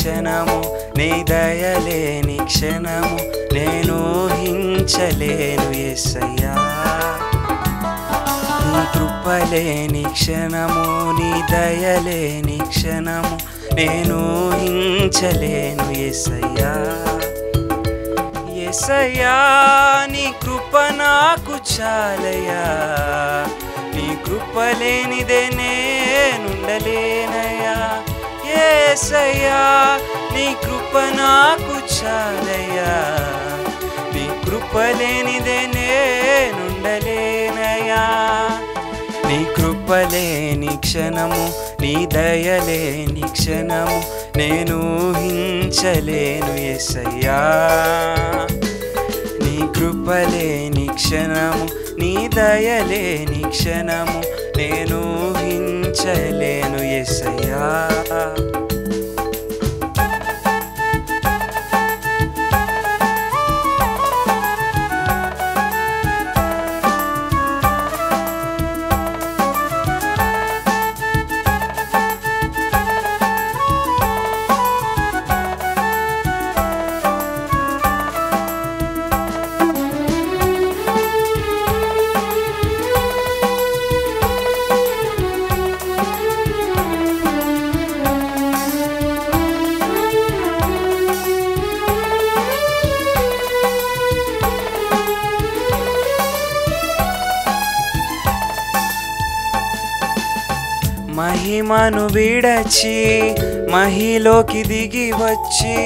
క్షణము నీ దయలేని క్షణము నేను ఊహించలేను యేసయ్యా నీ కృపలేని క్షణము నీ దయలేని క్షణము నేను ఊహించలేను యేసయ్యా యేసయ్యా నీ కృప నాకు చాలయ్యా నీ కృప లేనిదే నేనుండలేనయ్యా యేసయ్యా నీ కృప నాకు చాలయ్యా నీ కృప లేనిదే నేనుండలేనయ్యా నీ కృప లేని క్షణము నీ దయలేని క్షణము నేను ఊహించలేను యేసయ్యా నీ కృప లేని క్షణము నీ దయలేని క్షణము నేను ఊహించలేను యేసయ్యా మహిమను విడచి మహిలోకి దిగి వచ్చి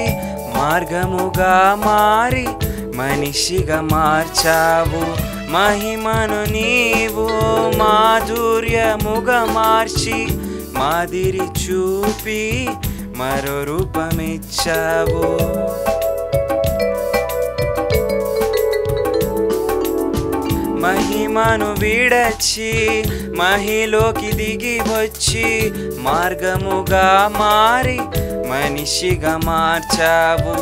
మార్గముగా మారి మనిషిగా మార్చావు మహిమను నీవు మాధుర్యముగా మార్చి మాదిరి చూపి మరో రూపమిచ్చావు మహిమను విడచి మహిలోకి దిగి వచ్చి మార్గముగా మారి మనిషిగా మార్చావు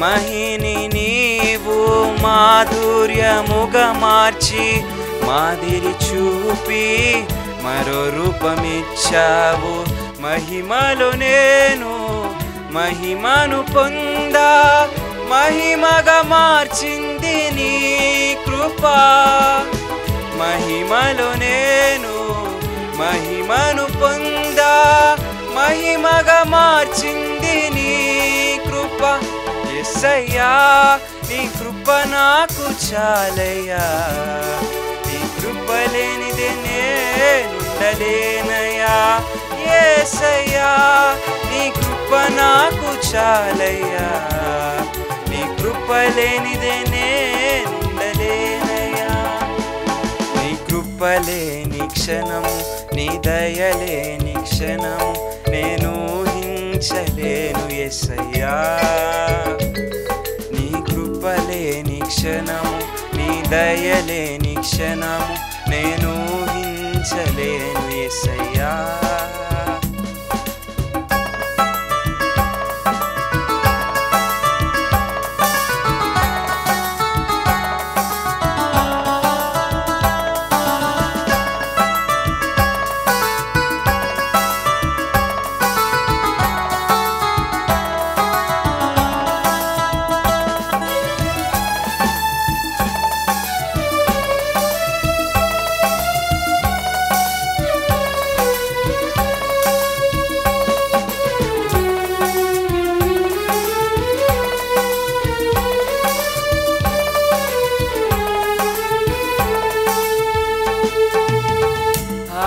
మహిని నీవు మాధుర్యముగా మార్చి మాదిరి చూపి మరో రూపమిచ్చావు మహిమలో నేను మహిమను పొందా మహిమగా మార్చింది నీ కృప మహిమలో నేను మహిమను పొందా మహిమగా మార్చింది నీ కృప యేసయ్యా నీ కృప నాకు చాలయ్యా నీ కృప లేనిదే నేనుండలేనయ్యా యేసయ్యా నీ కృప నాకు చాలయ్యా నీ కృప లేనిదే నేనుండలేనయ్యా నీ కృప లేని క్షణము నీ దయలేని క్షణము నేను ఊహించలేను యేసయ్యా నీ కృప లేని క్షణము నీ దయలేని క్షణము నేను ఊహించలేను యేసయ్యా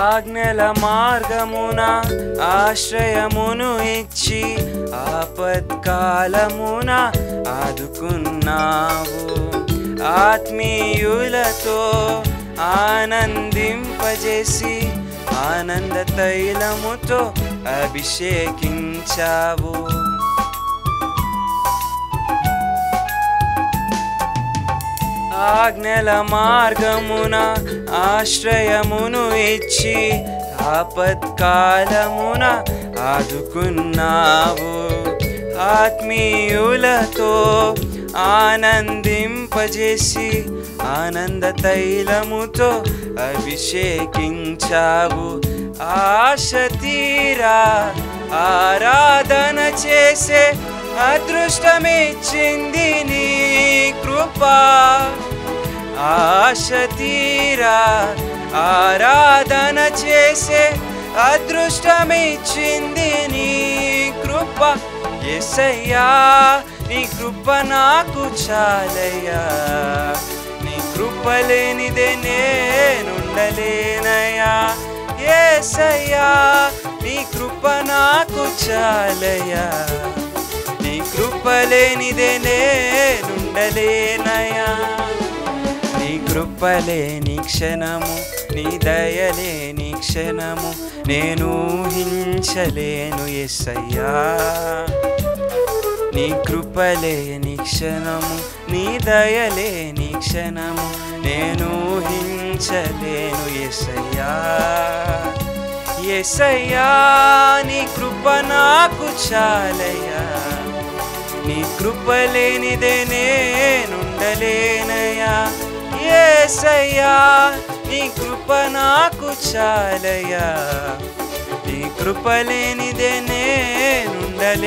ఆజ్ఞల మార్గమున ఆశ్రయమును ఇచ్చి ఆపత్కాలమున ఆదుకున్నావు ఆత్మీయులతో ఆనందింపజేసి ఆనంద తైలముతో అభిషేకించావు ఆజ్ఞల మార్గమున ఆశ్రయమును ఇచ్చి ఆపత్కాలమున ఆదుకున్నావు ఆత్మీయులతో ఆనందింపజేసి ఆనంద తైలముతో అభిషేకించావు ఆశ తీరా ఆరాధన చేసే అదృష్టమిచ్చింది నీ కృప. ఆశ తీరా ఆరాధన చేసే అదృష్టమిచ్చింది నీ కృప. యేసయ్యా నీ కృప నాకు చాలయ్యా, నీ కృప లేనిదే నేనుండలేనయ్యా. యేసయ్యా నీ కృప నాకు చాలయ్యా, నీ కృప లేనిదే నేనుండలేనయ్యా. నీ కృప లేని క్షణము, నీ దయలేని క్షణము నేను ఊహించలేను యేసయ్యా. నీ కృప లేని క్షణము, నీ దయలేని క్షణము నేను ఊహించలేను యేసయ్యా. యేసయ్యా నీ కృప నాకు చాలయ్యా, నీ కృప లేనిదే నేనుండలేనయ్యా. యేసయ్యా నీ కృప నాకు చాలయ్యా, నీ కృప లేనిదే నేనుండలేనయ్యా.